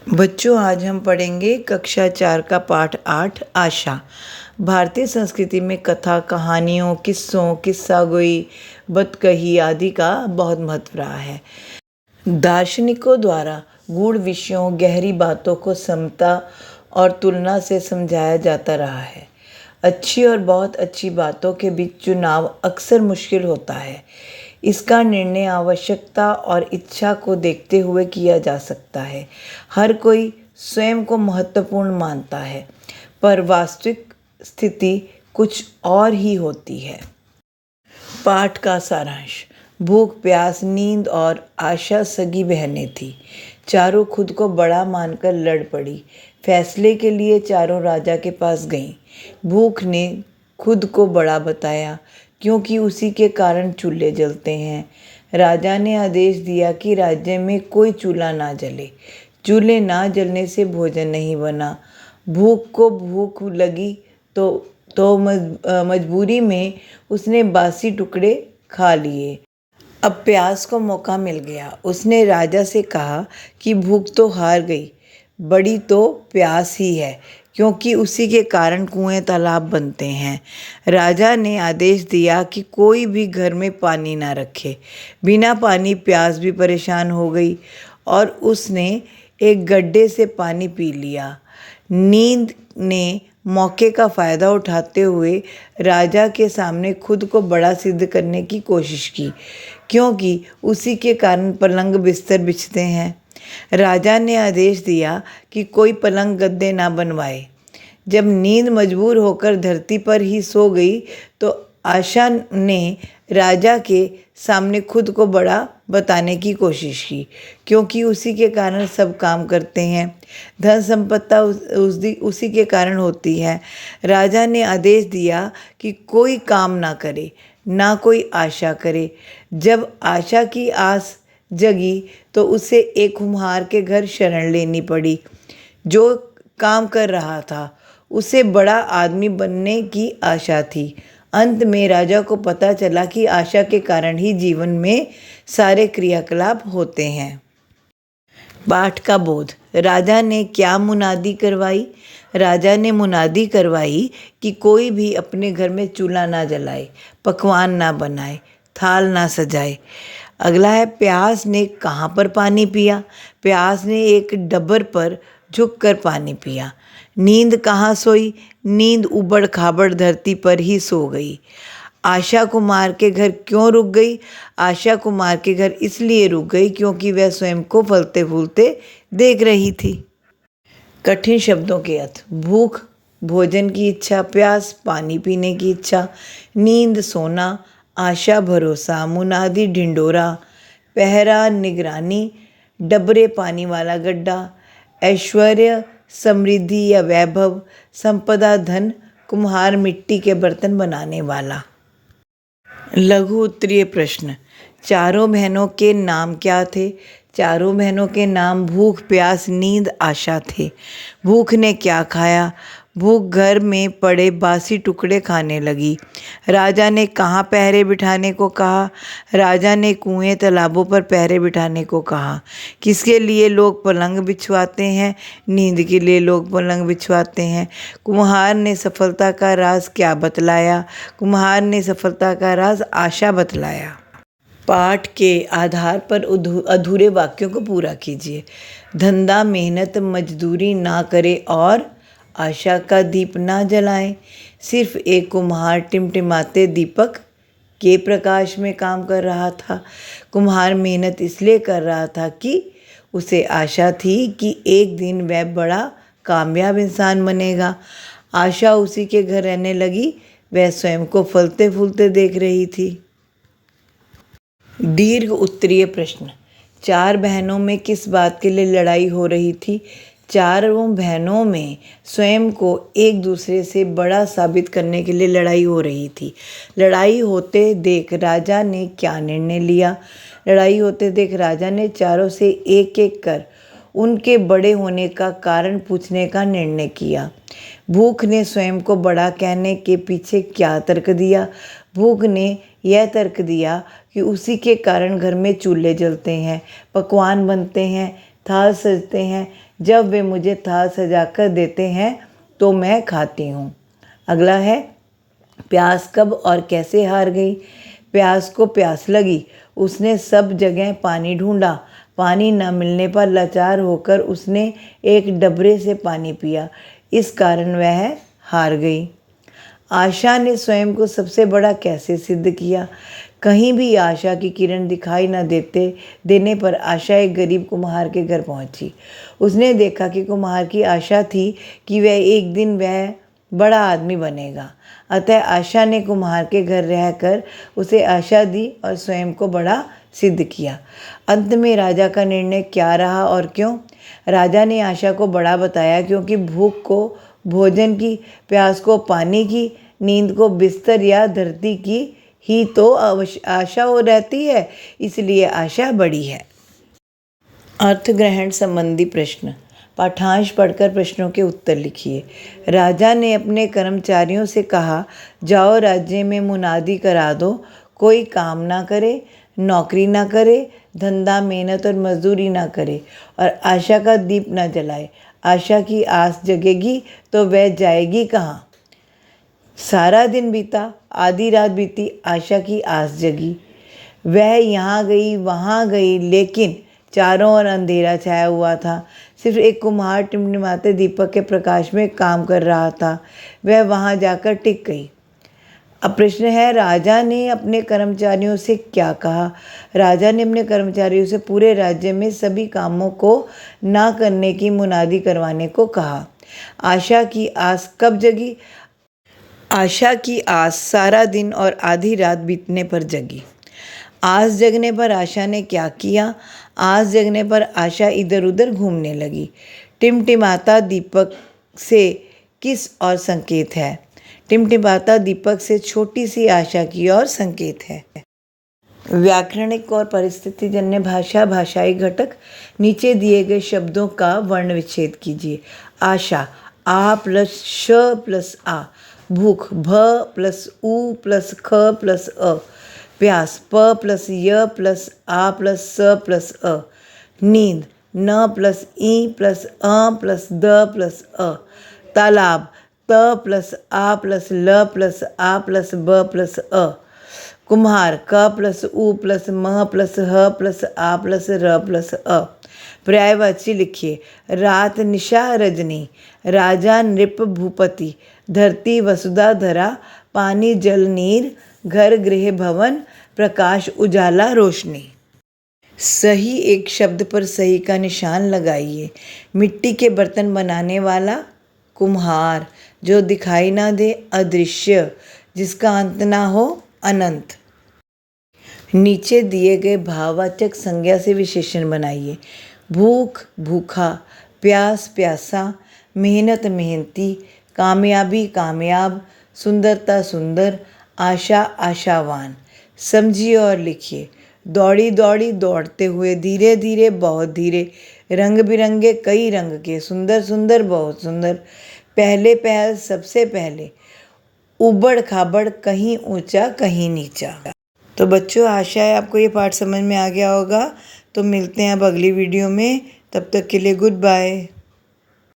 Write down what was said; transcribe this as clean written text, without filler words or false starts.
बच्चों, आज हम पढ़ेंगे कक्षा 4 का पाठ 8 आशा। भारतीय संस्कृति में कथा, कहानियों, किस्सों, किस्सागोई, बतकही आदि का बहुत महत्व रहा है। दार्शनिकों द्वारा गूढ़ विषयों, गहरी बातों को समता और तुलना से समझाया जाता रहा है। अच्छी और बहुत अच्छी बातों के बीच चुनाव अक्सर मुश्किल होता है। इसका निर्णय आवश्यकता और इच्छा को देखते हुए किया जा सकता है। हर कोई स्वयं को महत्वपूर्ण मानता है, पर वास्तविक स्थिति कुछ और ही होती है। पाठ का सारांश। भूख, प्यास, नींद और आशा सगी बहनें थीं। चारों खुद को बड़ा मानकर लड़ पड़ी। फैसले के लिए चारों राजा के पास गईं। भूख ने खुद को बड़ा बताया, क्योंकि उसी के कारण चूल्हे जलते हैं। राजा ने आदेश दिया कि राज्य में कोई चूल्हा ना जले। चूल्हे ना जलने से भोजन नहीं बना। भूख को भूख लगी तो मजबूरी में उसने बासी टुकड़े खा लिए। अब प्यास को मौका मिल गया। उसने राजा से कहा कि भूख तो हार गई, बड़ी तो प्यास ही है, क्योंकि उसी के कारण कुएं तालाब बनते हैं। राजा ने आदेश दिया कि कोई भी घर में पानी ना रखे। बिना पानी प्यास भी परेशान हो गई और उसने एक गड्ढे से पानी पी लिया। नींद ने मौके का फ़ायदा उठाते हुए राजा के सामने खुद को बड़ा सिद्ध करने की कोशिश की, क्योंकि उसी के कारण पलंग बिस्तर बिछते हैं। राजा ने आदेश दिया कि कोई पलंग गद्दे ना बनवाए। जब नींद मजबूर होकर धरती पर ही सो गई तो आशा ने राजा के सामने खुद को बड़ा बताने की कोशिश की, क्योंकि उसी के कारण सब काम करते हैं। धन संपत्ति उसी के कारण होती है। राजा ने आदेश दिया कि कोई काम ना करे, ना कोई आशा करे। जब आशा की आस जगी तो उसे एक कुम्हार के घर शरण लेनी पड़ी। जो काम कर रहा था उसे बड़ा आदमी बनने की आशा थी। अंत में राजा को पता चला कि आशा के कारण ही जीवन में सारे क्रियाकलाप होते हैं। पाठ का बोध। राजा ने क्या मुनादी करवाई? राजा ने मुनादी करवाई कि कोई भी अपने घर में चूल्हा ना जलाए, पकवान ना बनाए, थाल ना सजाए। अगला है, प्यास ने कहाँ पर पानी पिया? प्यास ने एक डबर पर झुककर पानी पिया। नींद कहाँ सोई? नींद उबड़ खाबड़ धरती पर ही सो गई। आशा कुमार के घर क्यों रुक गई? आशा कुमार के घर इसलिए रुक गई क्योंकि वह स्वयं को फलते फूलते देख रही थी। कठिन शब्दों के अर्थ। भूख, भोजन की इच्छा। प्यास, पानी पीने की इच्छा। नींद, सोना। आशा, भरोसा। मुनादी, ढिंडोरा। पहरा, निगरानी। डबरे, पानी वाला गड्ढा। ऐश्वर्य, समृद्धि या वैभव। संपदा, धन। कुम्हार, मिट्टी के बर्तन बनाने वाला। लघु उत्तरीय प्रश्न। चारों बहनों के नाम क्या थे? चारों बहनों के नाम भूख, प्यास, नींद, आशा थे। भूख ने क्या खाया? भूख घर में पड़े बासी टुकड़े खाने लगी। राजा ने कहाँ पहरे बिठाने को कहा? राजा ने कुएं तालाबों पर पहरे बिठाने को कहा। किसके लिए लोग पलंग बिछवाते हैं? नींद के लिए लोग पलंग बिछवाते हैं। कुम्हार ने सफलता का राज क्या बतलाया? कुम्हार ने सफलता का राज आशा बतलाया। पाठ के आधार पर अधूरे वाक्यों को पूरा कीजिए। धंधा, मेहनत, मजदूरी ना करे और आशा का दीप ना जलाएं। सिर्फ एक कुम्हार टिमटिमाते दीपक के प्रकाश में काम कर रहा था। कुम्हार मेहनत इसलिए कर रहा था कि उसे आशा थी कि एक दिन वह बड़ा कामयाब इंसान बनेगा। आशा उसी के घर रहने लगी। वह स्वयं को फलते फूलते देख रही थी। दीर्घ उत्तरीय प्रश्न। चार बहनों में किस बात के लिए लड़ाई हो रही थी? चारों बहनों में स्वयं को एक दूसरे से बड़ा साबित करने के लिए लड़ाई हो रही थी। लड़ाई होते देख राजा ने क्या निर्णय लिया? लड़ाई होते देख राजा ने चारों से एक एक कर उनके बड़े होने का कारण पूछने का निर्णय किया। भूख ने स्वयं को बड़ा कहने के पीछे क्या तर्क दिया? भूख ने यह तर्क दिया कि उसी के कारण घर में चूल्हे जलते हैं, पकवान बनते हैं, थाल सजते हैं। जब वे मुझे थाल सजाकर देते हैं तो मैं खाती हूँ। अगला है, प्यास कब और कैसे हार गई। प्यास को प्यास लगी, उसने सब जगह पानी ढूंढा। पानी न मिलने पर लाचार होकर उसने एक डबरे से पानी पिया। इस कारण वह हार गई। आशा ने स्वयं को सबसे बड़ा कैसे सिद्ध किया। कहीं भी आशा की किरण दिखाई न देने पर आशा एक गरीब कुम्हार के घर पहुंची। उसने देखा कि कुम्हार की आशा थी कि एक दिन वह बड़ा आदमी बनेगा। अतः आशा ने कुम्हार के घर रहकर उसे आशा दी और स्वयं को बड़ा सिद्ध किया। अंत में राजा का निर्णय क्या रहा और क्यों? राजा ने आशा को बड़ा बताया क्योंकि भूख को भोजन की, प्यास को पानी की, नींद को बिस्तर या धरती की ही तो आशा हो रहती है, इसलिए आशा बड़ी है। अर्थ ग्रहण संबंधी प्रश्न। पाठांश पढ़कर प्रश्नों के उत्तर लिखिए। राजा ने अपने कर्मचारियों से कहा, जाओ राज्य में मुनादी करा दो, कोई काम ना करे, नौकरी ना करे, धंधा मेहनत और मजदूरी ना करे और आशा का दीप ना जलाए। आशा की आस जगेगी तो वह जाएगी कहाँ। सारा दिन बीता, आधी रात बीती, आशा की आस जगी। वह यहाँ गई वहाँ गई, लेकिन चारों ओर अंधेरा छाया हुआ था। सिर्फ एक कुम्हार टिमटिमाते दीपक के प्रकाश में काम कर रहा था। वह वहाँ जाकर टिक गई। अब प्रश्न है, राजा ने अपने कर्मचारियों से क्या कहा। राजा ने अपने कर्मचारियों से पूरे राज्य में सभी कामों को ना करने की मुनादी करवाने को कहा। आशा की आस कब जगी। आशा की आस सारा दिन और आधी रात बीतने पर जगी। आस जगने पर आशा ने क्या किया। आस जगने पर आशा इधर उधर घूमने लगी। टिमटिमाता दीपक से किस और संकेत है। टिमटिमाता दीपक से छोटी सी आशा की ओर संकेत है। व्याकरणिक और परिस्थितिजन्य भाषा, भाषाई घटक। नीचे दिए गए शब्दों का वर्ण विच्छेद कीजिए। आशा, आ प्लस श प्लस आ। भूख, भ प्लस उ प्लस ख प्लस अ। प्यास, प प्लस य प्लस आ प्लस स प्लस अ। नींद, न प्लस ई प्लस अ प्लस द प्लस अ। तालाब, त प्लस आ प्लस ल प्लस आ प्लस ब प्लस अ। कुम्हार, क प्लस उ प्लस म प्लस ह प्लस आ प्लस र प्लस अ। पर्यायवाची लिखिए। रात निशा रजनी, राजा नृप भूपति, धरती वसुधा धरा, पानी जल नीर, घर गृह भवन, प्रकाश उजाला रोशनी। सही एक शब्द पर सही का निशान लगाइए। मिट्टी के बर्तन बनाने वाला कुम्हार, जो दिखाई ना दे अदृश्य, जिसका अंत ना हो अनंत। नीचे दिए गए भाववाचक संज्ञा से विशेषण बनाइए। भूख भूखा, प्यास प्यासा, मेहनत मेहनती, कामयाबी कामयाब, सुंदरता सुंदर, आशा आशावान। समझिए और लिखिए। दौड़ी दौड़ी दौड़ते हुए, धीरे धीरे बहुत धीरे, रंग बिरंगे कई रंग के, सुंदर सुंदर बहुत सुंदर, पहले पहल सबसे पहले, उबड़ खाबड़ कहीं ऊंचा कहीं नीचा। तो बच्चों, आशा है आपको ये पाठ समझ में आ गया होगा। तो मिलते हैं अब अगली वीडियो में। तब तक के लिए गुड बाय।